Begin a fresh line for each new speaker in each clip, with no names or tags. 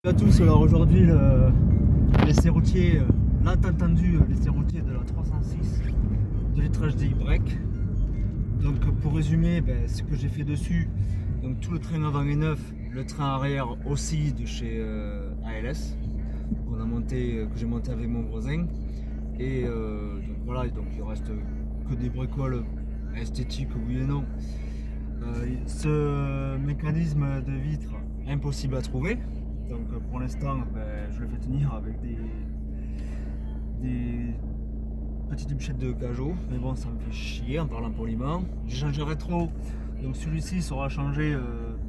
Salut à tous, alors aujourd'hui l'essai routier, là t'as entendu l'essai routier de la 306 de litrage DI-Break. Donc pour résumer, ce que j'ai fait dessus, donc tout le train avant est neuf, le train arrière aussi de chez ALS que j'ai monté avec mon voisin. Et donc voilà, donc il reste que des bricoles esthétiques, oui et non. Ce mécanisme de vitre impossible à trouver. Donc pour l'instant, je le fais tenir avec des petites bûchettes de Cajot, mais bon, ça me fait chier en parlant poliment. J'ai changé le rétro, donc celui-ci sera changé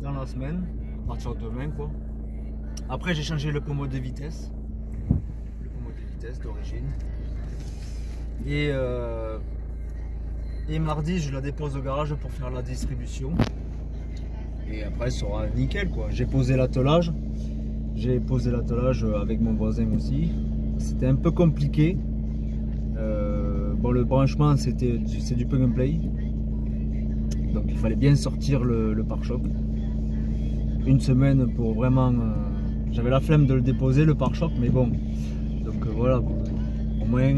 dans la semaine, à partir de demain quoi. Après j'ai changé le pommeau de vitesse, d'origine. Et mardi je la dépose au garage pour faire la distribution. Et après ça sera nickel quoi. J'ai posé l'attelage. Avec mon voisin aussi. C'était un peu compliqué. Bon, le branchement c'est du plug and play. Donc il fallait bien sortir le pare-choc. Une semaine pour vraiment... j'avais la flemme de le déposer le pare-choc, mais bon. Donc voilà, au moins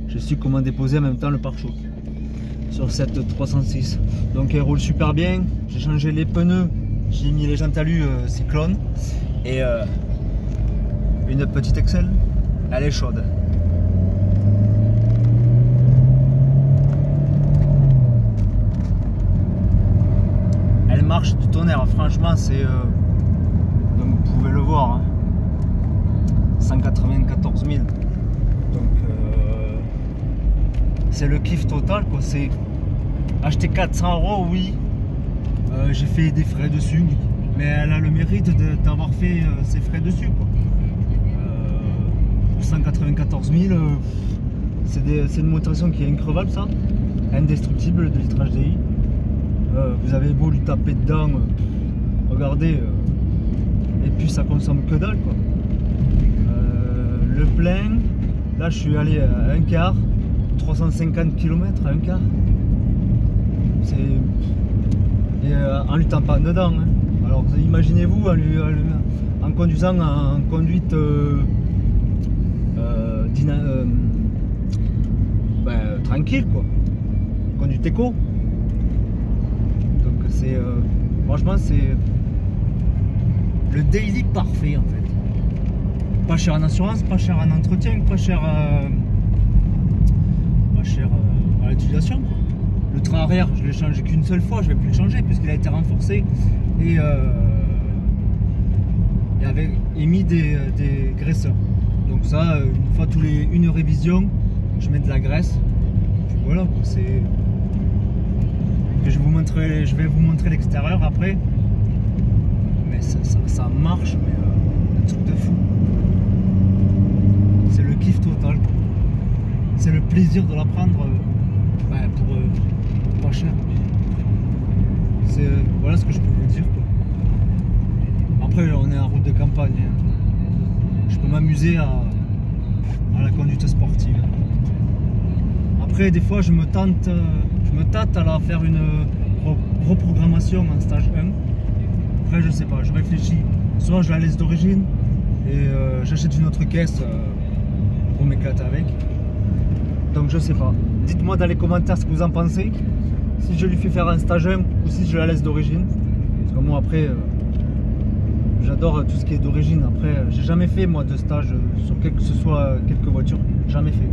je sais comment déposer en même temps le pare-choc sur cette 306. Donc elle roule super bien. J'ai changé les pneus. J'ai mis les jantes alu Cyclone et une petite Excel, elle est chaude. Elle marche du tonnerre, franchement c'est... donc vous pouvez le voir, hein, 194 000. Donc c'est le kiff total quoi. C'est acheter 400 €, oui. J'ai fait des frais dessus, oui. Mais elle a le mérite d'avoir fait ses frais dessus quoi. 194 000, c'est une motorisation qui est increvable, ça, indestructible de litrage DI. Vous avez beau lui taper dedans, regardez, et puis ça consomme que dalle quoi. Le plein, là je suis allé à un quart, 350 km à un quart. C'est... Et en lui tampant dedans, hein. Alors imaginez-vous en conduisant en conduite tranquille quoi, conduite éco. Donc c'est franchement c'est le daily parfait en fait. Pas cher en assurance, pas cher en entretien, pas cher à l'utilisation quoi. Le train arrière, je l'ai changé qu'une seule fois, je vais plus le changer puisqu'il a été renforcé et avait émis des graisseurs. Donc ça, une fois une révision, je mets de la graisse. Puis voilà, c'est... Je vais vous montrer l'extérieur après. Mais ça marche, mais un truc de fou. C'est le kiff total. C'est le plaisir de la prendre pour pas cher. Voilà ce que je peux vous dire quoi. Après on est en route de campagne, hein. Je peux m'amuser à la conduite sportive. Après des fois je me tâte à la faire une reprogrammation en stage 1. Après je sais pas, je réfléchis. Soit je la laisse d'origine et j'achète une autre caisse pour m'éclater avec. Donc je sais pas. Dites-moi dans les commentaires ce que vous en pensez. Si je lui fais faire un stage 1 ou si je la laisse d'origine. Parce que moi après j'adore tout ce qui est d'origine. Après j'ai jamais fait moi de stage sur que ce soit quelques voitures. Jamais fait.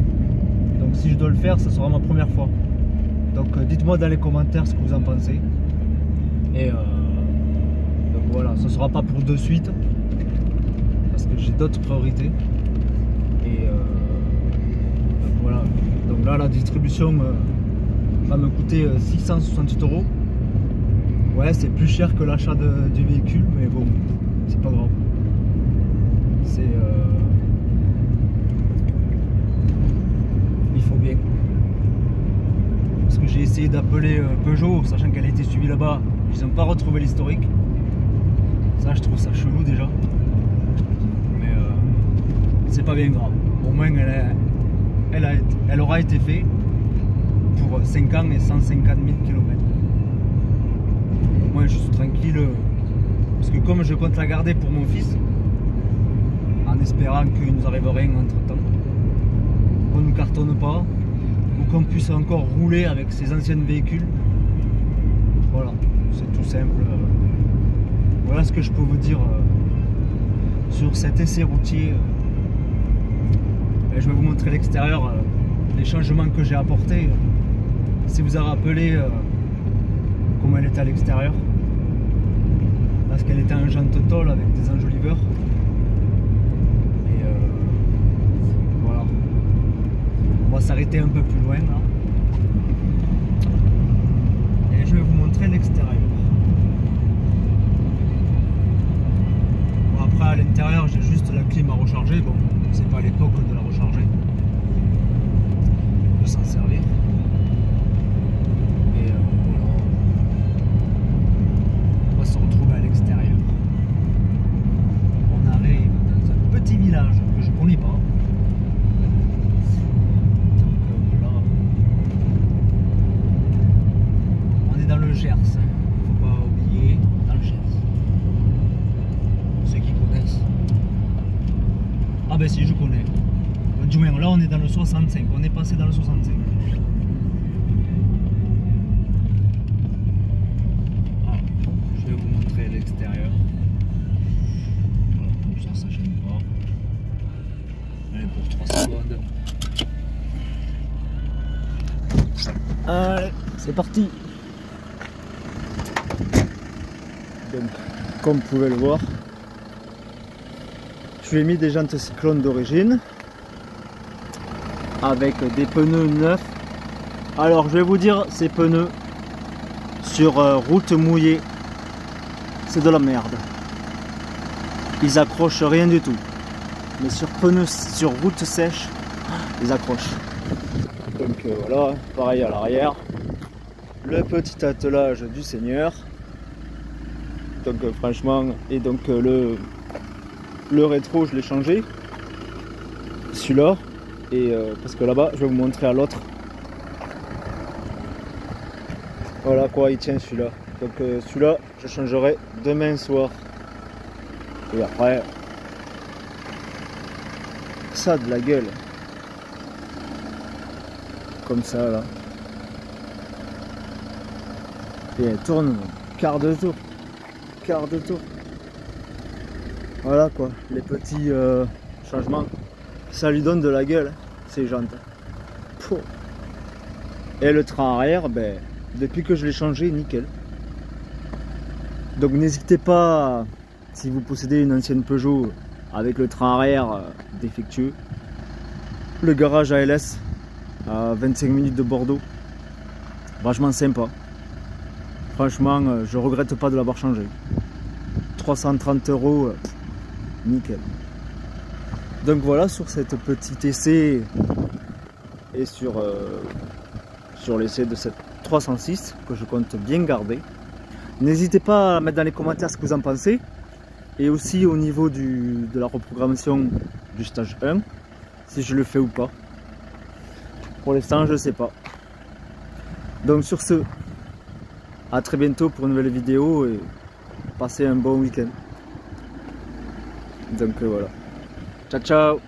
Donc si je dois le faire, ça sera ma première fois. Donc dites-moi dans les commentaires ce que vous en pensez. Et donc voilà, ce sera pas pour de suite. Parce que j'ai d'autres priorités. Et donc voilà. Donc là la distribution va me coûter 668 €. Ouais, c'est plus cher que l'achat du véhicule, mais bon, c'est pas grave. C'est il faut bien. Parce que j'ai essayé d'appeler Peugeot, sachant qu'elle a été suivie là-bas, ils n'ont pas retrouvé l'historique. Ça, je trouve ça chelou déjà. Mais c'est pas bien grave. Au moins, elle aura été faite pour 5 ans et 150 000 km. Moi je suis tranquille, Parce que comme je compte la garder pour mon fils, en espérant qu'il nous arrive rien entre temps, qu'on ne cartonne pas, ou qu'on puisse encore rouler avec ces anciens véhicules. Voilà, c'est tout simple. Voilà ce que je peux vous dire sur cet essai routier. Et je vais vous montrer l'extérieur, les changements que j'ai apportés. Si vous avez rappelé comment elle était à l'extérieur, parce qu'elle était en jante tôle avec des enjoliveurs. Et voilà, on va s'arrêter un peu plus loin là. Et je vais vous montrer l'extérieur. Bon, après à l'intérieur j'ai juste la clim à recharger. Bon, c'est pas l'époque de la recharger, de s'en servir. Et voilà. On va se retrouver à l'extérieur. On arrive dans un petit village que je connais pas. Donc voilà. On est dans le Gers, hein. Faut pas oublier, dans le Gers. Ceux qui connaissent. Ah ben si, je connais. Du moins, là on est dans le 65, on est passé dans le 65. Ah, je vais vous montrer l'extérieur. Voilà, comme ça gêne pas. Allez, pour 3 secondes. Allez, c'est parti. Donc, comme vous pouvez le voir, je lui ai mis des jantes cyclones d'origine avec des pneus neufs. Alors je vais vous dire, ces pneus sur route mouillée, c'est de la merde. Ils accrochent rien du tout. Mais sur pneus sur route sèche, ils accrochent. Donc voilà, pareil à l'arrière. Le petit attelage du Seigneur. Donc franchement, et donc le rétro je l'ai changé, celui-là, et parce que là-bas je vais vous montrer à l'autre. Voilà quoi, il tient celui-là. Donc celui-là je changerai demain soir. Et après, ça a de la gueule. Comme ça là. Et elle tourne quart de tour. Quart de tour. Voilà quoi, les petits changements, ça lui donne de la gueule, ces jantes. Pouh. Et le train arrière, ben, depuis que je l'ai changé, nickel. Donc n'hésitez pas, si vous possédez une ancienne Peugeot avec le train arrière défectueux, le garage ALS à 25 minutes de Bordeaux, vachement sympa. Franchement, je regrette pas de l'avoir changé. 330 €. Nickel. Donc voilà, sur cette petite essai et sur l'essai de cette 306 que je compte bien garder. N'hésitez pas à mettre dans les commentaires ce que vous en pensez, et aussi au niveau de la reprogrammation du stage 1, si je le fais ou pas. Pour l'instant je ne sais pas. Donc sur ce, à très bientôt pour une nouvelle vidéo et passez un bon week-end. Donc voilà. Ciao ciao.